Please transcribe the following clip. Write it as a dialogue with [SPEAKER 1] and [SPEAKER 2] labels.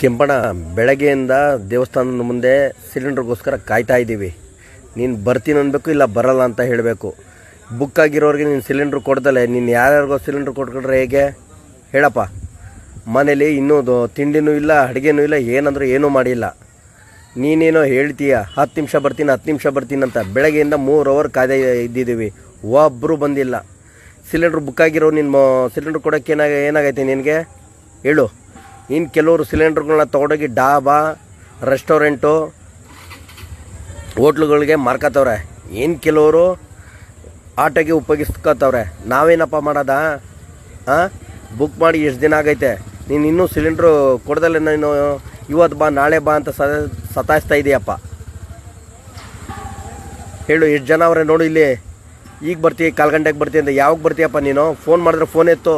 [SPEAKER 1] ಕೆಂಪಣ್ಣ, ಬೆಳಗ್ಗೆಯಿಂದ ದೇವಸ್ಥಾನದ ಮುಂದೆ ಸಿಲಿಂಡ್ರಿಗೋಸ್ಕರ ಕಾಯ್ತಾ ಇದ್ದೀವಿ. ನೀನು ಬರ್ತೀನಿ ಅನ್ಬೇಕು, ಇಲ್ಲ ಬರಲ್ಲ ಅಂತ ಹೇಳಬೇಕು. ಬುಕ್ ಆಗಿರೋರಿಗೆ ನೀನು ಸಿಲಿಂಡ್ರ್ ಕೊಡ್ದಲೆ ನೀನು ಯಾರ್ಯಾರಿಗೋ ಸಿಲಿಂಡ್ರ್ ಕೊಟ್ಕೊಂಡ್ರೆ ಹೇಗೆ ಹೇಳಪ್ಪ? ಮನೇಲಿ ಇನ್ನೂ ತಿಂಡಿನೂ ಇಲ್ಲ, ಅಡುಗೆನೂ ಇಲ್ಲ, ಏನಂದ್ರೂ ಏನೂ ಮಾಡಿಲ್ಲ. ನೀನೇನೋ ಹೇಳ್ತೀಯ 10 ನಿಮಿಷ ಬರ್ತೀನಿ 10 ನಿಮಿಷ ಬರ್ತೀನಿ ಅಂತ. ಬೆಳಗ್ಗೆಯಿಂದ 3 ಅವರ್ ಕಾಯ್ದೆ ಇದ್ದಿದ್ದೀವಿ, ಒಬ್ಬರು ಬಂದಿಲ್ಲ. ಸಿಲಿಂಡ್ರ್ ಬುಕ್ ಆಗಿರೋ ನಿನ್ನ ಸಿಲಿಂಡ್ರ್ ಕೊಡೋಕ್ಕೆ ಏನಾಗೈತೆ ನಿನಗೆ ಹೇಳು? ಇನ್ನು ಕೆಲವರು ಸಿಲಿಂಡ್ರ್ಗಳನ್ನ ತೊಗೊಂಡೋಗಿ ಡಾಬಾ, ರೆಸ್ಟೋರೆಂಟು, ಹೋಟ್ಲುಗಳಿಗೆ ಮಾರ್ಕೋತವ್ರೆ. ಇನ್ನು ಕೆಲವರು ಆಟೋಗೆ ಉಪಯೋಗಿಸ್ಕೋತವ್ರೆ. ನಾವೇನಪ್ಪ ಮಾಡೋದಾ? ಬುಕ್ ಮಾಡಿ ಎಷ್ಟು ದಿನ ಆಗೈತೆ, ನೀನು ಇನ್ನೂ ಸಿಲಿಂಡ್ರು ಕೊಡ್ದಲ್ಲೇ ನೀನು ಇವತ್ತು ಬಾ ನಾಳೆ ಬಾ ಅಂತ ಸತಾಯಿಸ್ತಾ ಇದೆಯಪ್ಪ. ಹೇಳು, ಎಷ್ಟು ಜನ ಅವರೇ ನೋಡು ಇಲ್ಲಿ. ಈಗ ಬರ್ತೀವಿ, 4 ಗಂಟೆಗೆ ಬರ್ತೀವಿ ಅಂತ. ಯಾವಾಗ ಬರ್ತೀಯಪ್ಪ ನೀನು? ಫೋನ್ ಮಾಡಿದ್ರೆ ಫೋನ್ ಎತ್ತು.